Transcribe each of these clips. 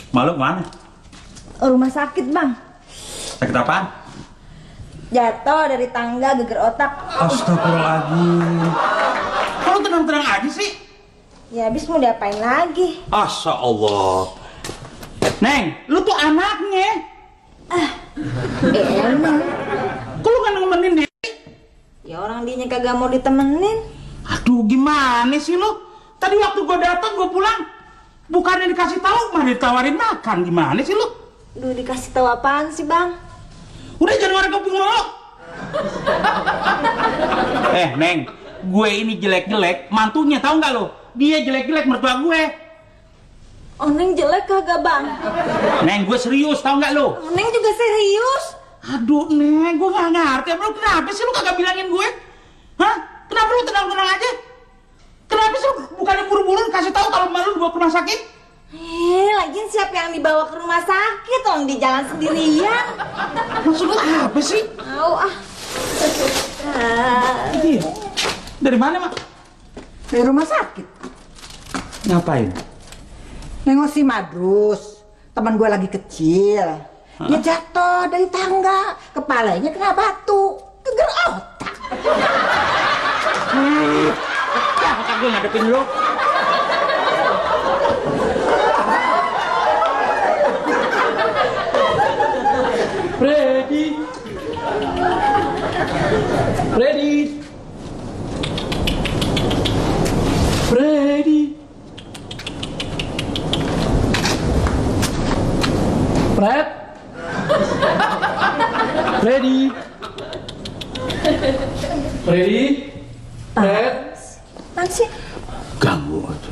Malu kemana? Rumah sakit, Bang. Sakit apaan? Jatuh dari tangga, geger otak. Astagfirullahaladzim. Kalau tenang-tenang aja sih? Ya habis mau diapain lagi? Asya Allah. Neng, lu tuh anaknya. Emang. Kok lu gak nemenin dia? Ya orang dianya kagak mau ditemenin. Aduh, gimana sih lu? Tadi waktu gua datang, gua pulang, bukannya dikasih tahu, malah ditawarin makan. Gimana sih lu? Duh, dikasih tahu apaan sih, Bang? Udah jangan warna kuping lu. Neng, gue ini jelek-jelek, mantunya tahu nggak lo? Dia jelek-jelek mertua gue. Oh, Neng jelek kagak, Bang? Neng, gue serius, tahu nggak lo? Oh, Neng juga serius. Aduh, Neng, gue nggak ngerti. Lu kenapa sih lu kagak bilangin gue? Hah? Kenapa lu tenang-tenang aja? Kenapa sih lu bukannya buru-buru kasih tahu kalau malu dibawa ke rumah sakit? Lagian siapa yang dibawa ke rumah sakit? Orang di jalan sendirian. Maksud lu apa sih? Iya. Dari mana, Mak? Dari rumah sakit. Ngapain? Nengok si Madrus, teman gue lagi kecil. Dia jatuh dari tangga, kepalanya kena batu, geger otak. Ya, otak gue ngadepin lu. Freddy. Freddy. Freddy. Fred. Freddy. Freddy. Fred. Apaan sih? Ganggu aja.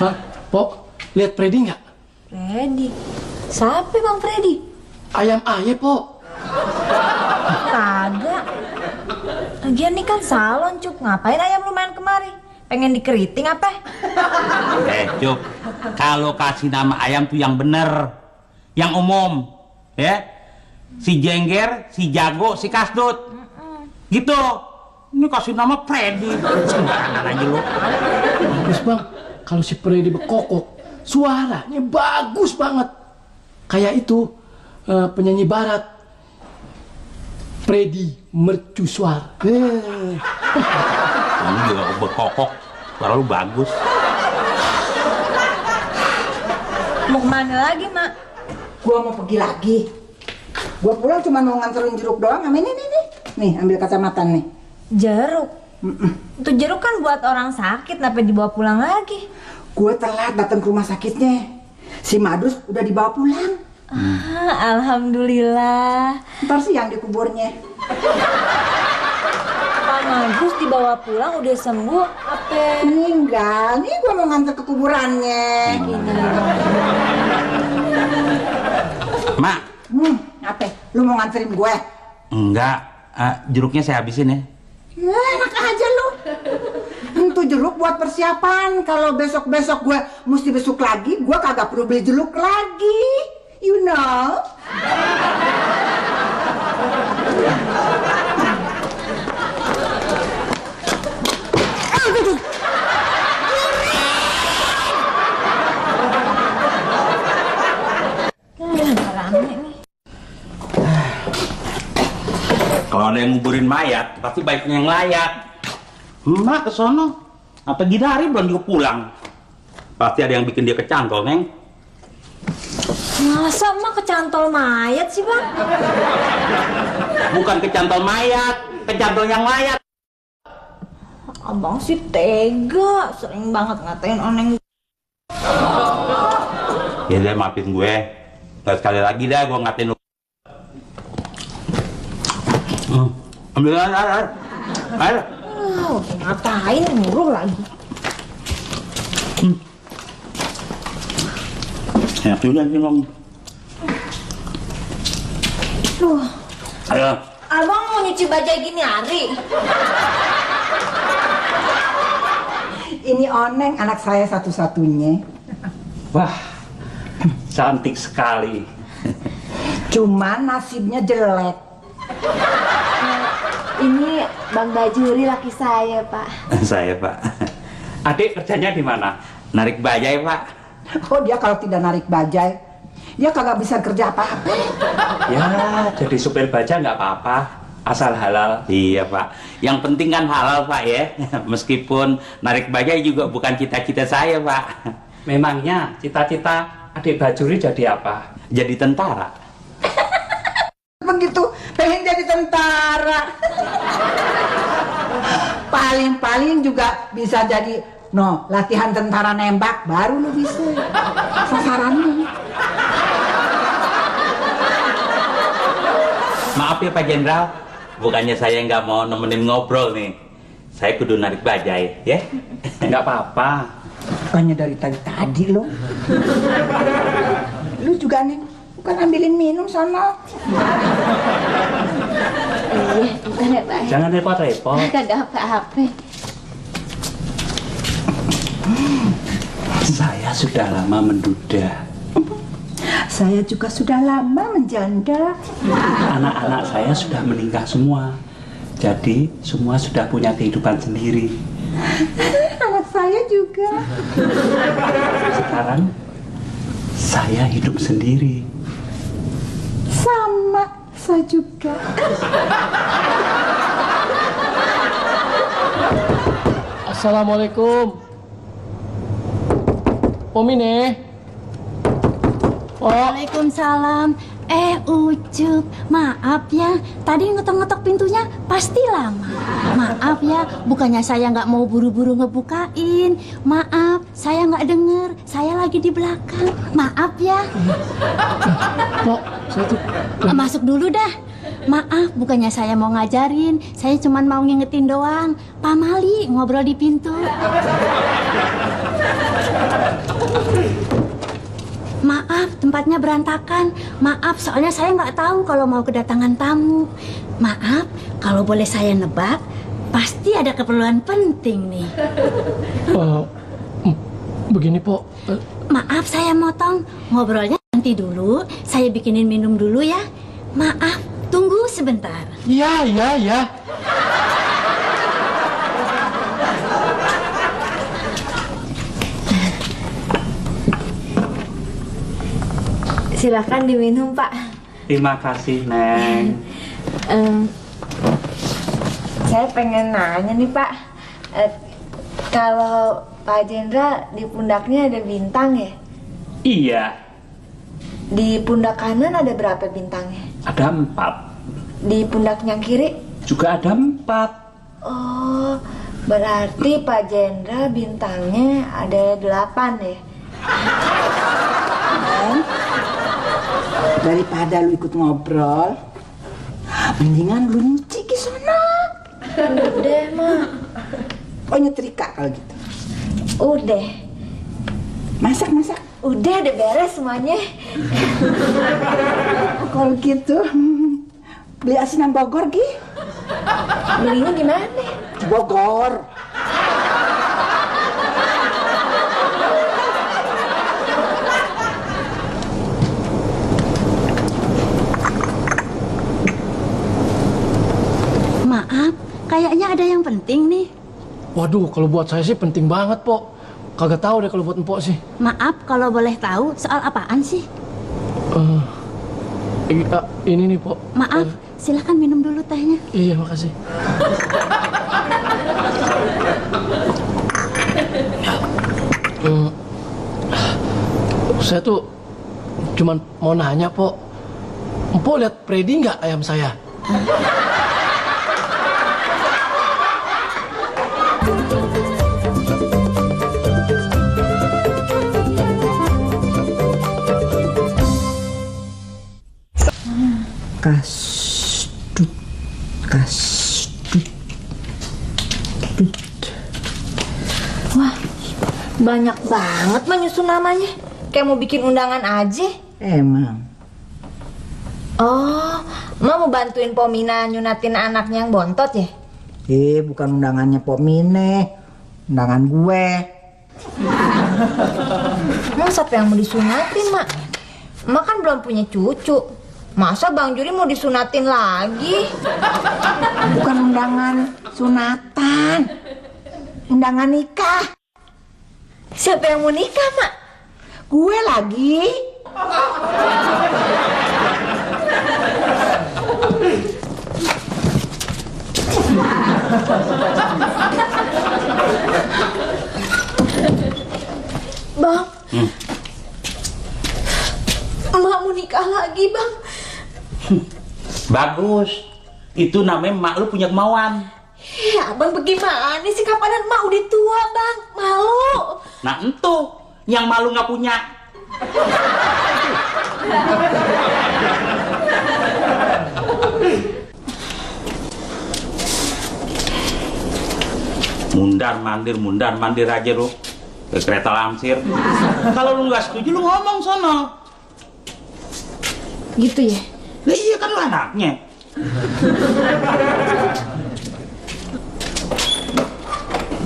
Hah? Pok, lihat Freddy nggak? Freddy. Siapa Bang Freddy? Ayam ayam, Pok. Kagak. Lagian nih kan salon, Cuk. Ngapain ayam lu main kemari? Pengen dikeriting apa? Cuk, kalau kasih nama ayam tuh yang bener, yang umum, ya. Si Jengger, si Jago, si Kasdut, gitu. Ini kasih nama Freddy, sembarangan aja lu. Bagus, Bang. Kalau si Freddy berkokok, suaranya bagus banget. Kayak itu, penyanyi barat. Freddy Mercusuar. Kamu juga berkokok, suara lu bagus. Mau kemana lagi, Mak? Gue mau pergi lagi. Gue pulang cuma mau nganterin jeruk doang. Sama ini nih. Nih, ambil kacamata nih. Jeruk. Itu jeruk kan buat orang sakit, kenapa dibawa pulang lagi? Gue telat datang ke rumah sakitnya. Si Madus udah dibawa pulang. Alhamdulillah. Ntar siang di kuburnya. Pak Magus dibawa pulang udah sembuh apa? Enggak, nih gue mau nganter ke kuburannya. Mak. Apa? Lu mau nganterin gue? Enggak, jeruknya saya habisin ya. Enak aja lu. Itu jeruk buat persiapan. Kalau besok-besok gue mesti besuk lagi, gue kagak perlu beli jeruk lagi. You know? Kalau ada yang nguburin mayat, pasti baiknya yang layak. Mak kesono, apa Gidari belum juga pulang? Pasti ada yang bikin dia kecantol, Neng. Masa Mak kecantol mayat sih, Bang? Bukan kecantol mayat, kecantol yang layak. Abang sih tega, sering banget ngatain oneng. Ya deh, maafin gue. Nggak sekali lagi dah gue ngatain lu. Ambil air. Ngapain nyuruh lagi? Enak juga sih, Bang. Ayo. Abang mau nyuci bajai gini hari? Ini Oneng, anak saya satu-satunya. Wah, cantik sekali. Cuman nasibnya jelek. Ini Bang Bajuri laki saya, Pak. Saya, Pak. Adik kerjanya di mana? Narik bajai, Pak. Oh, dia kalau tidak narik bajai, dia kagak bisa kerja apa-apa. Ya, jadi supir baja nggak apa-apa, asal halal. Iya Pak, yang penting kan halal Pak ya. Meskipun narik bajai juga bukan cita-cita saya Pak. Memangnya cita-cita adik Bajuri jadi apa? Jadi tentara. Begitu, pengen jadi tentara. Paling-paling juga bisa jadi latihan tentara nembak, baru lu bisa sasarannya. Maaf ya Pak Jenderal, bukannya saya nggak mau nemenin ngobrol nih. Saya kudu narik bajai ya. Nggak apa-apa. Bukannya dari tadi lo. Lu juga nih, bukan ambilin minum sana. Iya, bukan ya Pak. Jangan repot-repot. Kagak apa-apa. Saya sudah lama menduda. Saya juga sudah lama menjanda. Anak-anak saya sudah menikah semua. Jadi semua sudah punya kehidupan sendiri. Anak saya juga. Sekarang saya hidup sendiri. Sama, saya juga. Assalamualaikum. Mine. Waalaikumsalam. Ucup, maaf ya, tadi ngetok-ngetok pintunya pasti lama. Maaf ya, bukannya saya nggak mau buru-buru ngebukain. Maaf, saya nggak denger, saya lagi di belakang. Maaf ya. Pok, saya tuh Masuk dulu dah. Maaf, bukannya saya mau ngajarin, saya cuma mau ngingetin doang. Pak Mali ngobrol di pintu. Maaf, tempatnya berantakan. Maaf, soalnya saya nggak tahu kalau mau kedatangan tamu. Maaf, kalau boleh saya nebak, pasti ada keperluan penting nih. begini, Pok. Maaf, saya motong. Ngobrolnya nanti dulu. Saya bikinin minum dulu ya. Maaf, tunggu sebentar. Ya. Silakan diminum Pak. Terima kasih, Neng. Saya pengen nanya nih Pak, kalau Pak Jenderal di pundaknya ada bintang ya? Iya, Di pundak kanan ada berapa bintangnya? ada 4. Di pundak yang kiri? Juga ada 4. Oh, berarti Pak Jenderal bintangnya ada 8 ya? Daripada lu ikut ngobrol, mendingan lu nyuci ke sana. Udah Mak. Oh, nyetrika kalau gitu. Udah. Masak. Udah beres semuanya. Kalau gitu, beli asinan Bogor, Gi. Belinya di mana? Di Bogor. Maaf, kayaknya ada yang penting nih. Waduh, kalau buat saya sih penting banget, Pok. Kagak tahu deh kalau buat Empok sih. Maaf, kalau boleh tahu soal apaan sih? Ini nih, Pok. Maaf, silahkan minum dulu tehnya. Iya, makasih. Saya tuh cuman mau nanya, Pok. Empok lihat Freddy nggak ayam saya? Kasdut. Wah, banyak banget mah nyusun namanya. Kayak mau bikin undangan aja. Emang. Oh, mau bantuin Pomina nyunatin anaknya yang bontot ya? Bukan undangannya Pomine, undangan gue. Emang siapa yang mau disunatin, Mak? Mak kan belum punya cucu. Masa Bang Juri mau disunatin lagi? Bukan undangan sunatan, undangan nikah. Siapa yang mau nikah, Mak? Gue lagi. Bang, emak mau nikah lagi, Bang. Bagus. Itu namanya mak lu punya kemauan. Ya, Abang bagaimana sih? Kapanan emak udah tua, Bang? Malu. Nah, entu yang malu nggak punya. Mundar mandir aja lu ke kereta langsir. Kalau lu nggak setuju, lu ngomong sono. Gitu ya? Lah iya kan lu anaknya.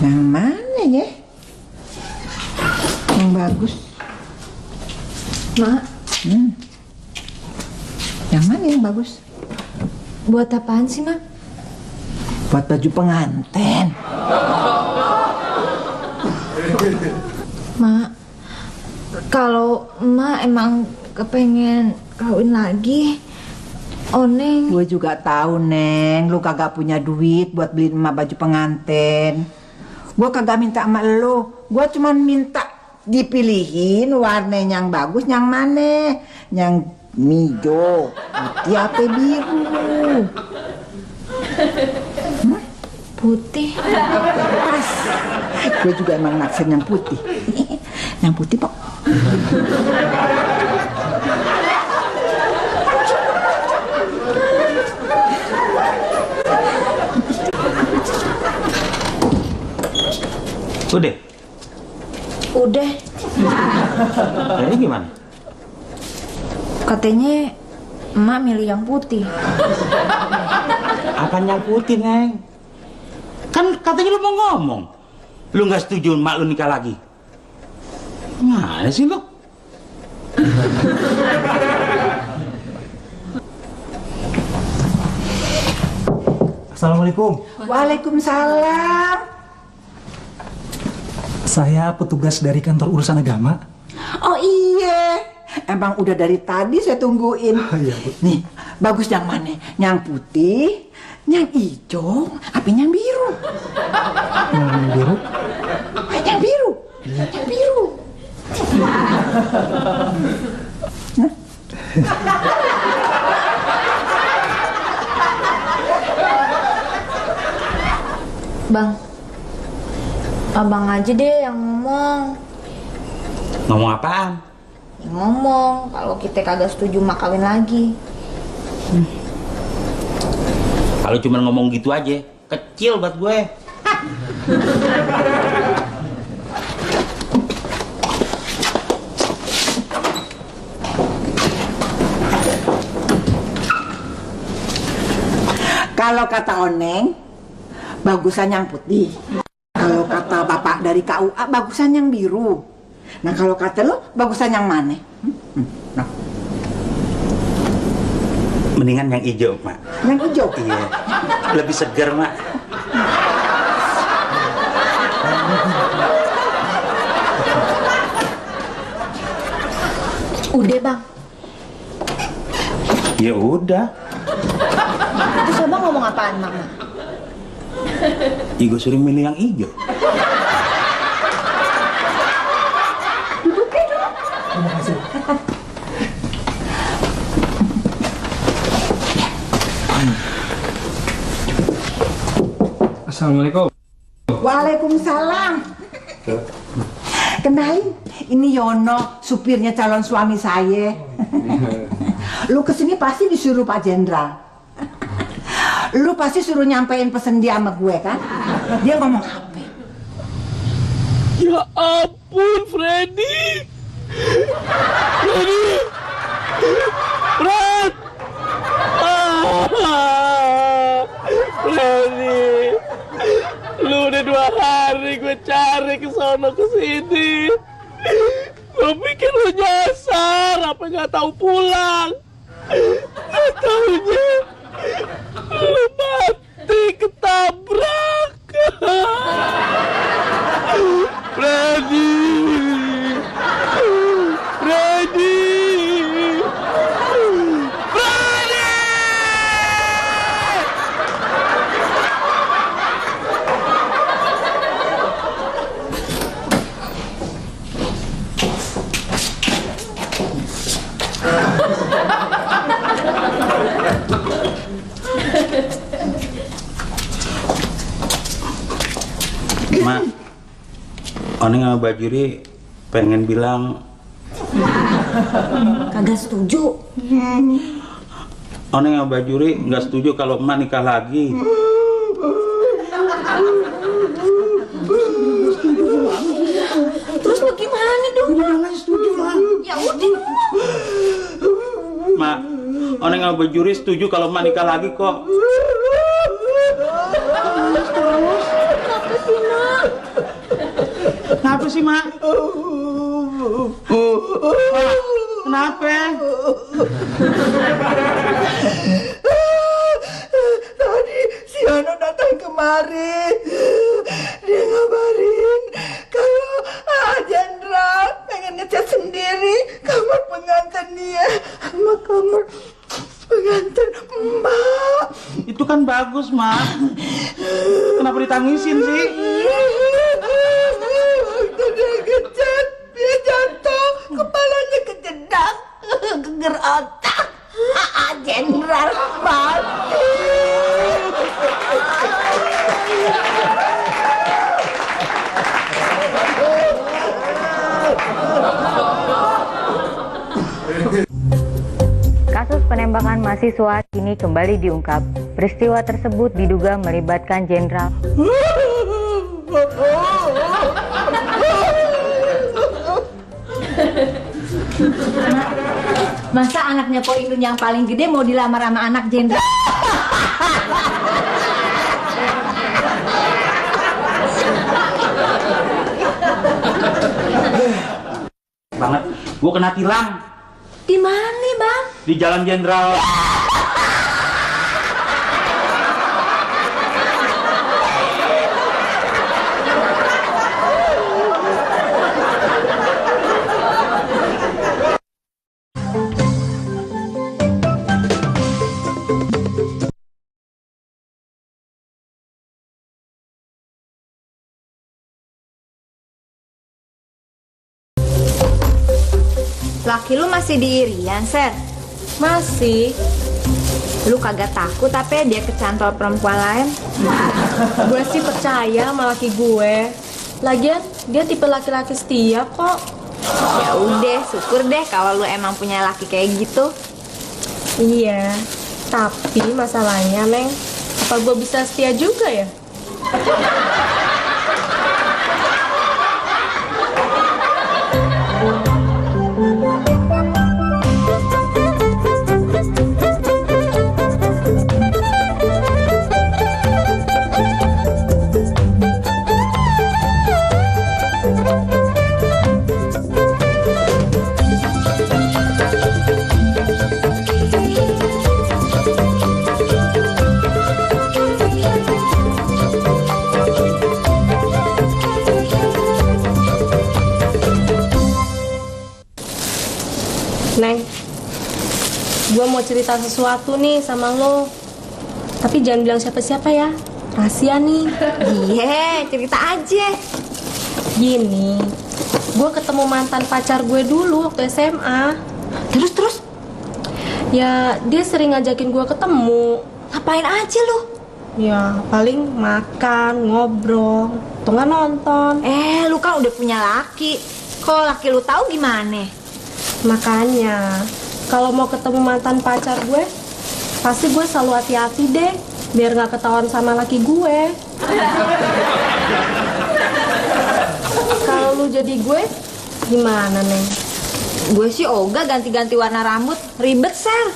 Yang mana ya? Yang bagus. Mak, Yang mana yang bagus? buat apaan sih, Mak? Buat baju pengantin. Mak, kalau emak emang kepengen kawin lagi, Oneng. Gue juga tahu, Neng, lu kagak punya duit buat beli emak baju pengantin. Gue kagak minta sama lu, gue cuma minta dipilihin warna yang bagus, yang mana? Yang hijau, putih apa biru? Putih. Pas. Gue juga emang naksir yang putih. Yang putih, Pok. Udah. Udah. Jadi gimana? Katanya emak milih yang putih. Apaan yang putih, Neng? Kan katanya lu mau ngomong. Lu nggak setuju mak lu nikah lagi. Mana sih lu? Assalamualaikum. Waalaikumsalam. Saya petugas dari kantor urusan agama. Oh iya, emang udah dari tadi saya tungguin. Iya, Bu. Nih, bagus yang mana? Yang putih, yang hijau, apa yang biru? Yang biru. Yang biru, yang biru. Bang, abang aja deh yang ngomong. Ngomong apaan? Yang ngomong kalau kita kagak setuju mak kawin lagi. Kalau cuma ngomong gitu aja, kecil buat gue. Kalau kata Oneng, bagusan yang putih. Kalau kata bapak dari KUA, bagusan yang biru. Nah kalau kata lo, bagusan yang mana? Nah, Mendingan yang hijau, Mak. yang hijau. Iya. Lebih segar, Mak. Udah, Bang. Ya udah. Terus abang ngomong apaan, Mama? Ya gue suruh milih yang hijau. Terima kasih. Assalamualaikum. Waalaikumsalam. Kenalin, ini Yono, supirnya calon suami saya. Lu kesini pasti disuruh Pak Jenderal. Lu pasti suruh nyampein pesen dia sama gue kan? Dia ngomong apa? Ya ampun, Freddy. Freddy. Fred. Freddy. Lu udah 2 hari gue cari ke sono ke sini. Gue pikir lu nyasar, apa nggak tahu pulang. Nggak taunya lu mati ketabrak. Freddy. Mak, Oneng sama Bajuri pengen bilang Kagak setuju. Oneng sama Bajuri nggak setuju kalau emak nikah lagi. Terus bagaimana dong? Udah setuju lah. Ya udah. Mak, Oneng sama Bajuri setuju kalau emak nikah lagi kok. Kenapa sih, Mak? Kenapa? Tadi si Ano datang kemari. Dia ngabarin kalau Jenderal pengen ngecat sendiri kamar pengantin dia sama kamar pengantin Mbak. Itu kan bagus, Mak. Kenapa ditangisin sih? Waktu dia ngecat, dia jatuh, kepalanya kejedak, geger otak. Jenderal mati. Kasus penembakan mahasiswa kini kembali diungkap. Peristiwa tersebut diduga melibatkan Jenderal. Masa anaknya Po Indun yang paling gede mau dilamar sama anak jenderal? Banget, gua kena tilang Di mana, Bang? di Jalan Jenderal. Laki lu masih di Irian, Ser? Masih. Lu kagak takut apa dia kecantol perempuan lain? Gue sih percaya sama laki gue. Lagian dia tipe laki-laki setia kok. Ya udah, syukur deh kalau lu emang punya laki kayak gitu. Iya. Tapi masalahnya, Neng, apa gue bisa setia juga ya? Neng, gue mau cerita sesuatu nih sama lo. Tapi jangan bilang siapa-siapa ya. Rahasia nih. Iya, cerita aja. Gini, gue ketemu mantan pacar gue dulu waktu SMA. Terus? Ya, dia sering ngajakin gue ketemu. Ngapain aja lu? Ya, paling makan, ngobrol, atau nggak nonton. Lu kan udah punya laki. Kalau laki lu tahu gimana? Makanya, kalau mau ketemu mantan pacar gue, pasti gue selalu hati-hati deh, biar nggak ketahuan sama laki gue. Kalau lu jadi gue, gimana, Neng? Gue sih ogah ganti-ganti warna rambut. Ribet, Ser.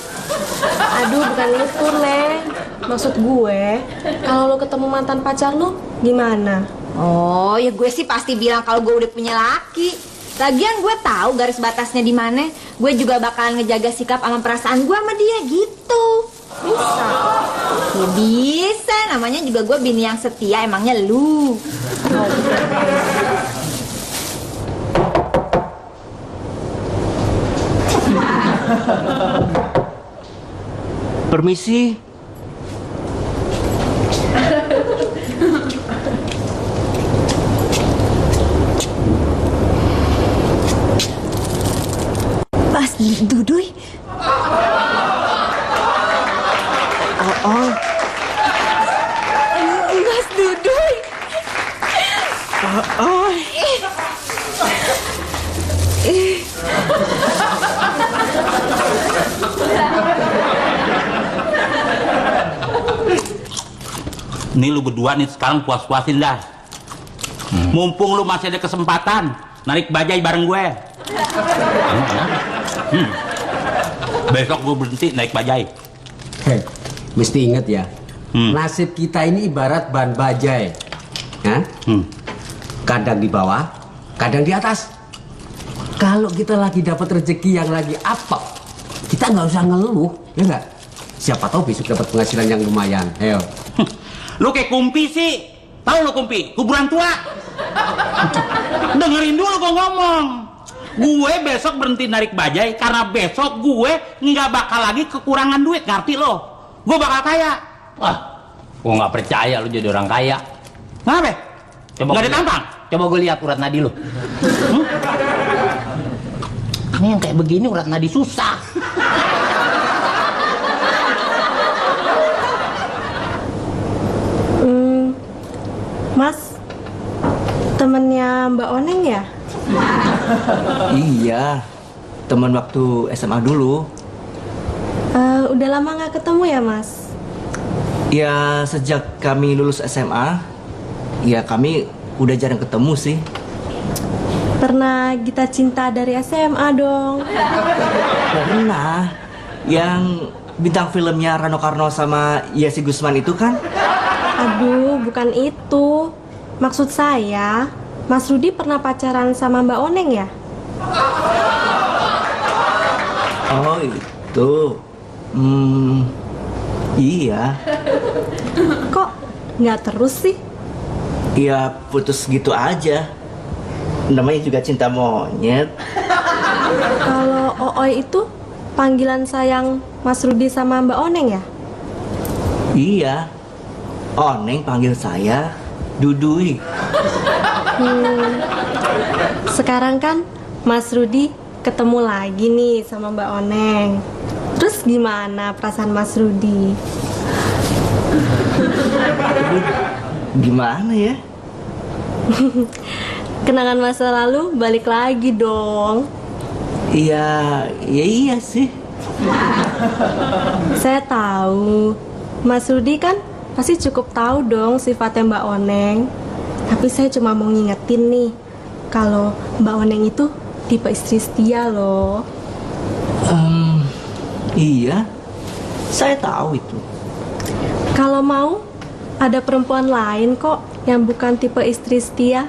Aduh, bukan itu, Neng. Maksud gue, kalau lu ketemu mantan pacar lu, gimana? Oh, ya gue sih pasti bilang kalau gue udah punya laki. Lagian gue tahu garis batasnya di mana. Gue juga bakalan ngejaga sikap sama perasaan gue sama dia gitu. Bisa. Ya bisa, namanya juga gue bini yang setia, emangnya lu. Permisi. Mas Duduy. Oh. Mas Duduy. Nih lu berdua nih sekarang puas-puasin dah. Mumpung lu masih ada kesempatan narik bajai bareng gue. Besok gue berhenti naik bajai. Mesti inget ya, nasib kita ini ibarat ban bajai, ya? Kadang di bawah, kadang di atas. Kalau kita lagi dapat rezeki yang lagi apok, kita nggak usah ngeluh, ya nggak? Siapa tahu besok dapat penghasilan yang lumayan. Ayo. Lu kayak Kumpi sih. Tahu lu Kumpi? Kuburan tua. Dengerin dulu gua ngomong. Gue besok berhenti narik bajai karena besok gue nggak bakal lagi kekurangan duit, ngerti lo? Gue bakal kaya. Wah, gue nggak percaya lu jadi orang kaya. Kenapa? Nggak ada tampang? Coba gue lihat urat nadi lu. Ini yang kayak begini urat nadi susah. Mas, temennya Mbak Oneng ya? Iya, teman waktu SMA dulu. Udah lama nggak ketemu ya, Mas? Ya, sejak kami lulus SMA, ya kami udah jarang ketemu sih. Pernah Gita Cinta dari SMA dong? Pernah. Yang bintang filmnya Rano Karno sama Yesi Gusman itu kan? Aduh, bukan itu. Maksud saya, Mas Rudi pernah pacaran sama Mbak Oneng ya? Oh, itu. Iya. Kok nggak terus sih? Ya, putus gitu aja. Namanya juga cinta monyet. Kalau Ooy itu panggilan sayang Mas Rudi sama Mbak Oneng ya? Iya. Oneng panggil saya Dudui. Sekarang kan Mas Rudi ketemu lagi nih sama Mbak Oneng. Terus gimana perasaan Mas Rudi? Gimana ya? Kenangan masa lalu balik lagi dong. Iya, iya sih. Saya tahu Mas Rudi kan pasti cukup tahu dong sifatnya Mbak Oneng. Tapi saya cuma mau ngingetin nih, kalau Mbak Oneng itu tipe istri setia loh. Iya, saya tahu itu. Kalau mau, ada perempuan lain kok yang bukan tipe istri setia.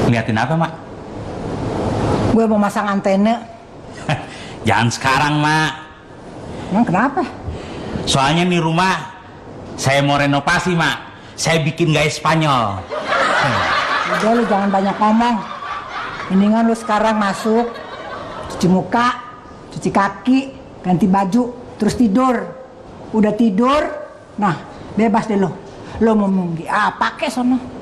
Liatin apa, Mak? Gue mau masang antena. Jangan sekarang, Mak. Emang kenapa? Soalnya nih rumah saya mau renovasi, Mak. Saya bikin gaya Spanyol. Udah lu jangan banyak ngomong. Mendingan lu sekarang masuk, cuci muka, cuci kaki, ganti baju, terus tidur. Udah tidur, nah bebas deh lo. Lo mau munggi apa kek sono?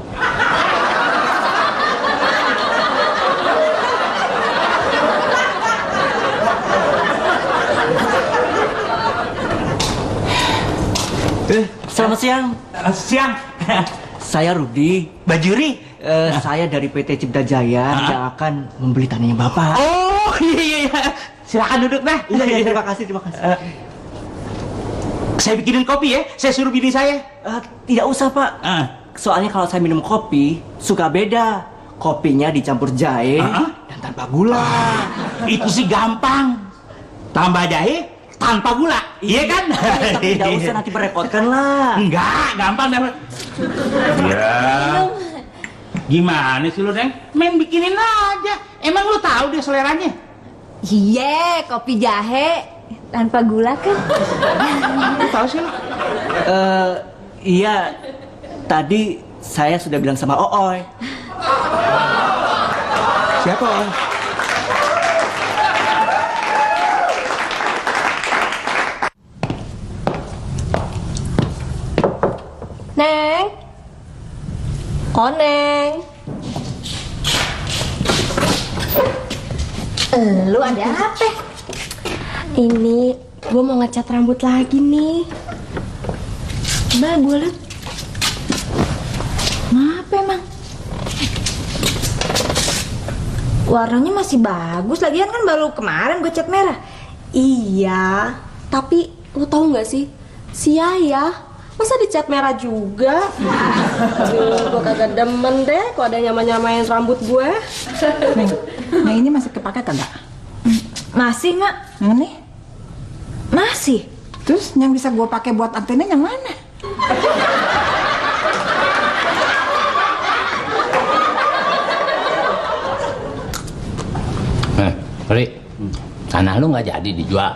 Selamat siang. Siang. Saya Rudi. Bajuri. Saya dari PT Cipta Jaya yang akan membeli tanahnya Bapak. Oh iya. Silakan duduk dah. Iya, terima kasih. Saya bikinin kopi ya. Saya suruh bini saya. Tidak usah, Pak. Soalnya kalau saya minum kopi suka beda. Kopinya dicampur jahe dan tanpa gula. Itu sih gampang. Tambah jahe tanpa gula, iya kan? Tapi tidak usah nanti merepotkan lah. Enggak, gampang dapat. Ya. Gimana sih lu, Neng? Main bikinin aja. Emang lu tahu dia seleranya? Iya, kopi jahe tanpa gula kan? Lu tahu sih lu? Iya. Tadi saya sudah bilang sama Ooy. Siapa Ooy? Neng. Oh, Neng. Lu ada apa? Ini gue mau ngecat rambut lagi nih. Coba gue liat. Kenapa emang? Warnanya masih bagus, lagian kan baru kemarin gue cat merah. Iya, tapi lo tau gak sih? Si Yaya, masa dicat merah juga? Aduh, gue kagak demen deh kalau ada nyamain rambut gue. Nah ini masih kepake kagak? Masih, Mak. Yang ini? Masih. Terus yang bisa gue pakai buat antena yang mana? Ri, tanah lu nggak jadi dijual.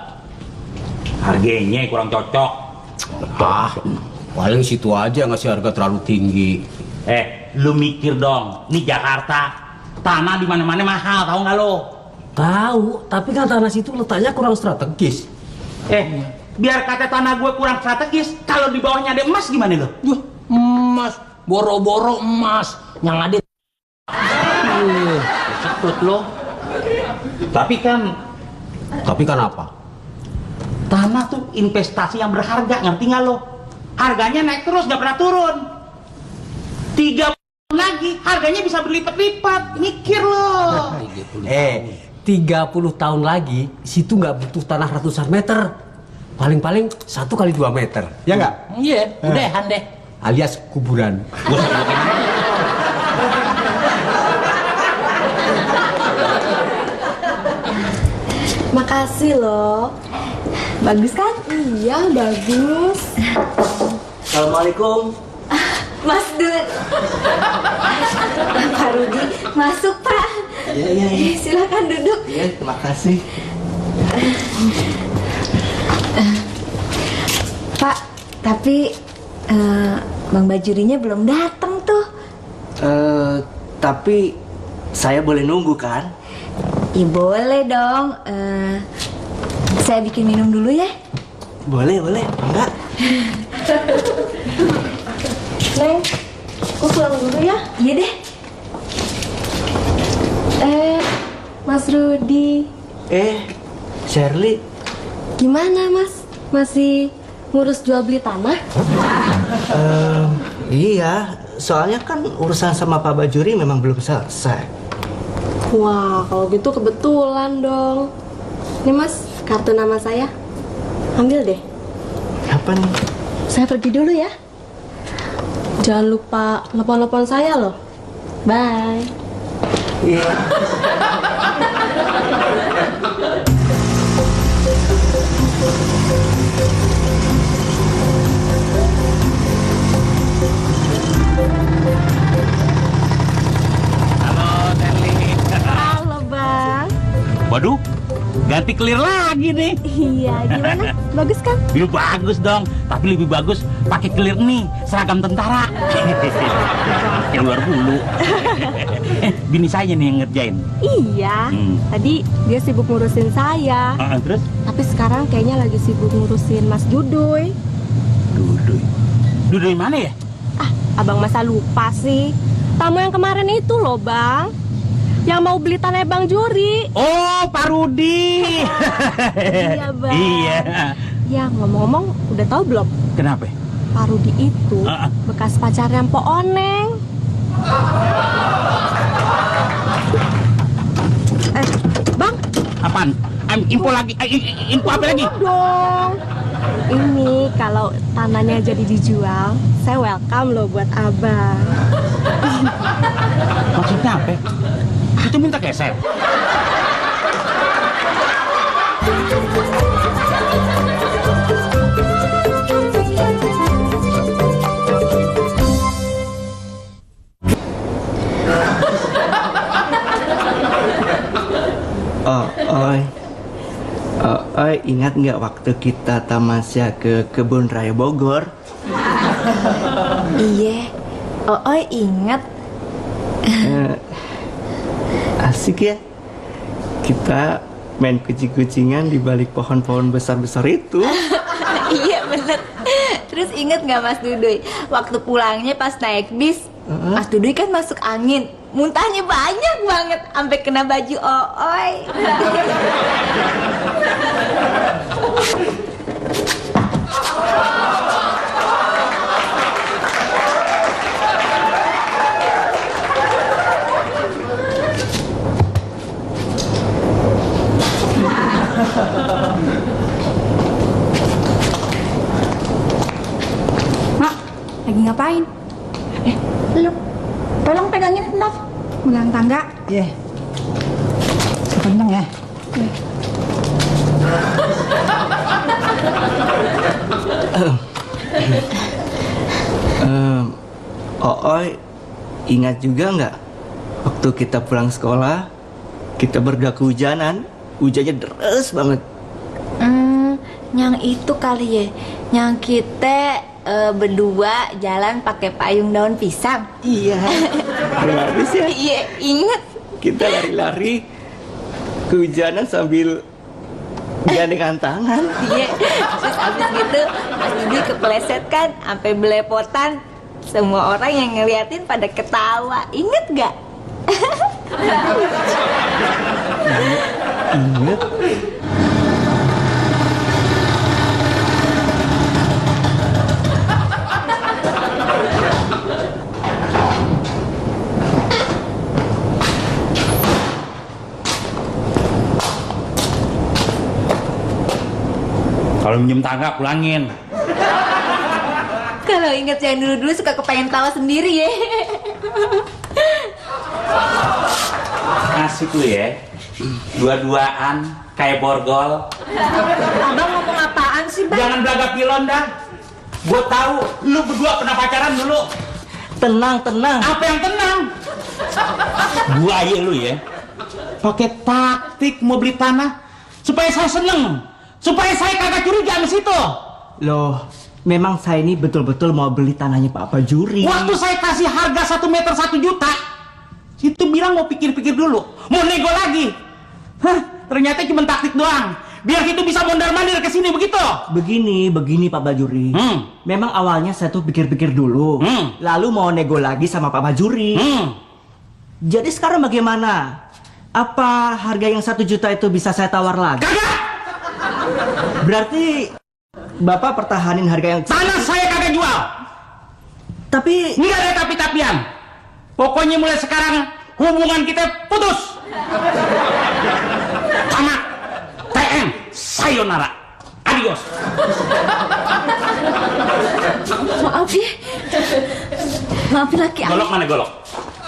Harganya kurang cocok. Paling situ aja ngasih harga terlalu tinggi. Lu mikir dong, nih Jakarta, tanah di mana-mana mahal, tahu nggak lo? Tahu, tapi kan tanah situ letaknya kurang strategis. Biar kata tanah gue kurang strategis, kalau di bawahnya ada emas gimana lo? Yuh, emas, boro-boro emas, yang ada. Sekut lo. Tapi kan apa? tanah tuh investasi yang berharga, ngerti nggak lo? Harganya naik terus, nggak pernah turun. 3 tahun lagi harganya bisa berlipat-lipat, mikir lo. 30 tahun lagi situ nggak butuh tanah ratusan meter, paling-paling 1 kali 2 meter, ya nggak? Iya, udahan deh. Alias kuburan. Makasih loh. Bagus kan? Iya, bagus. Assalamualaikum. Mas Dud. Pak Rudi, masuk Pak. Iya. Silakan duduk. Iya, terima kasih. Pak, tapi Bang Bajurinya belum datang tuh. Tapi saya boleh nunggu kan? Iya boleh dong. Saya bikin minum dulu ya. Boleh, enggak? Neng, gue pulang dulu ya. Iya deh. Mas Rudi. Shirley. Gimana Mas? Masih ngurus jual beli tanah? Iya, soalnya kan urusan sama Pak Bajuri memang belum selesai. Wah, kalau gitu kebetulan dong. Nih Mas, kartu nama saya. Ambil deh. Apa nih? Saya pergi dulu ya. Jangan lupa telepon-telepon saya loh. Bye. Iya. Halo Bang. Waduh, ganti clear lagi nih. Iya, gimana? Bagus kan? Ya bagus dong, tapi lebih bagus pakai clear nih, seragam tentara. Yang luar bulu. Bini saya nih yang ngerjain. Iya. Tadi dia sibuk ngurusin saya. Terus? Tapi sekarang kayaknya lagi sibuk ngurusin Mas Judoy. Duduy mana ya? Abang masa lupa sih. Tamu yang kemarin itu loh Bang, yang mau beli tanah Bang Juri. Oh, Pak Rudi. Iya Bang. Iya. Ya ngomong-ngomong, udah tahu belum? Kenapa? Pak Rudi itu bekas pacarnya Mpok Oneng. Bang. Apaan? Info lagi? Info apa lagi? Dong. Ini kalau tanahnya jadi dijual, saya welcome loh buat abang. Maksudnya apa? Itu minta keset. Oi, ingat nggak waktu kita tamasya ke Kebun Raya Bogor? Iya. Oh, ingat. Asik ya. Kita main kucing-kucingan di balik pohon-pohon besar-besar itu. Iya bener. Terus inget gak Mas Duduy, waktu pulangnya pas naik bis, Mas Duduy kan masuk angin, muntahnya banyak banget, sampai kena baju Ooy. Mak, lagi ngapain? Lu, tolong pegangin Naf. Pegang tangga. Iya. Kenceng ya. Ooy, ingat juga nggak waktu kita pulang sekolah, kita berdua kehujanan, hujannya deras banget. Yang itu kali ya, yang kita berdua jalan pakai payung daun pisang. Iya. Habis ya. Iya, inget. Kita lari-lari kehujanan sambil gandengan tangan. Iya. Terus abis gitu Mas Duduy kepleset kan, sampai belepotan. Semua orang yang ngeliatin pada ketawa. Inget gak? Ingat. Kalau minjem tangga pulangin. Kalau inget yang dulu-dulu suka kepengen tawa sendiri ya. Asik lu ya. Dua-duaan kayak borgol. Abang ngomong apaan sih, Bang? Jangan belaga pilon dah. Gue tahu lu berdua pernah pacaran dulu. Tenang, tenang. Apa yang tenang? Gua aja lu ya. Pakai taktik mau beli tanah supaya saya seneng, supaya saya kagak curiga di situ. Loh, memang saya ini betul-betul mau beli tanahnya Pak Bajuri. Waktu saya kasih harga 1 meter 1 juta, itu bilang mau pikir-pikir dulu, mau nego lagi. Hah, ternyata cuma taktik doang. Biar itu bisa mondar-mandir ke sini begitu. Begini Pak Bajuri. Memang awalnya saya tuh pikir-pikir dulu, lalu mau nego lagi sama Pak Bajuri. Jadi sekarang bagaimana? Apa harga yang 1 juta itu bisa saya tawar lagi? Kagak. Berarti Bapak pertahanin harga yang... Tanah saya kagak jual. Tapi... Nggak ada tapi-tapian. Pokoknya mulai sekarang hubungan kita putus. Sama TM sayonara. Adios. Maaf ya. Maafin laki aku. Golok mana golok?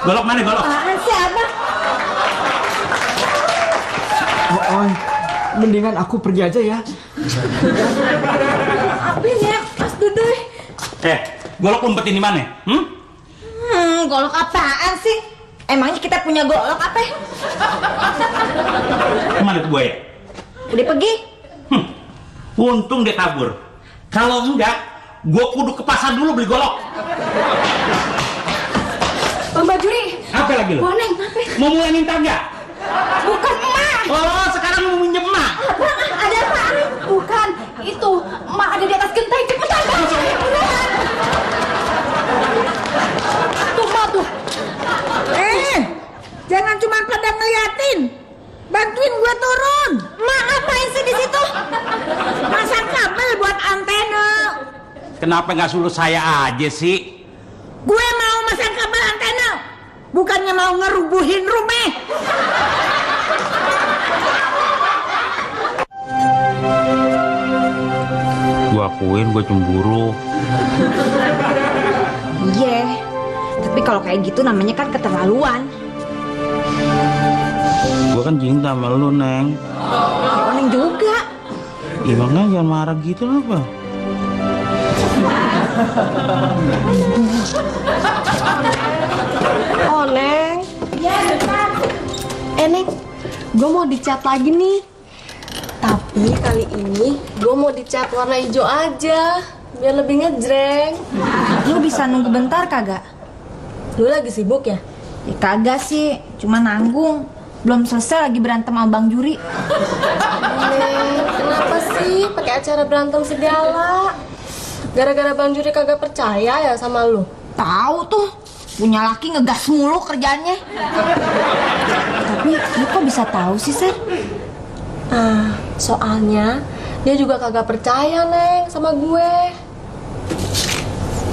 Golok mana golok? Apaan sih, Abang? Oh, mendingan aku pergi aja ya. Maafin ya, Mas Duduy. Golok umpetin di mana? Golok apaan sih? Emangnya kita punya golok apa? Kemana tuh buaya? Udah pergi? Untung dia kabur. Kalau enggak, gua kudu ke pasar dulu beli golok. Bang Bajuri. Apa lagi lo? Boneng, apa? Mau mulai minta enggak? Bukan emak. Oh, sekarang mau minjem emak. Abang, ada apaan? Bukan, itu emak ada di atas genteng. Cepetan, Bang. Tuh, emak tuh. Jangan cuma pada ngeliatin. Bantuin gue turun. Mak, ngapain sih di situ? Pasang kabel buat antena. Kenapa nggak suruh saya aja sih? Gue mau masang kabel antena, bukannya mau ngerubuhin rumah. Gua akuin gua cemburu. Iya, tapi kalau kayak gitu namanya kan keterlaluan. Gua kan cinta sama lu, Neng. Oneng juga. Gimana jangan marah gitu apa? Oh, Neng. Ya, bentar. Neng, gue mau dicat lagi nih. Tapi kali ini gue mau dicat warna hijau aja, biar lebih ngejreng. Lu bisa nunggu bentar kagak? Lu lagi sibuk ya? Ya kagak sih, cuma nanggung. Belum selesai lagi berantem sama Bang Juri. Neng, kenapa sih pakai acara berantem segala? Gara-gara Bang Juri kagak percaya ya sama lu? Tahu tuh, punya laki ngegas mulu kerjaannya. Tapi lu kok bisa tahu sih, Ser? Soalnya dia juga kagak percaya, Neng, sama gue.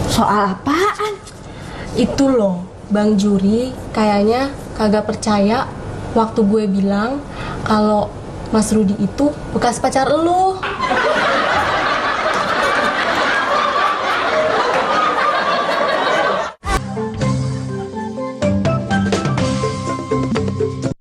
Soal apaan? Itu loh, Bang Juri kayaknya kagak percaya waktu gue bilang kalau Mas Rudi itu bekas pacar elu.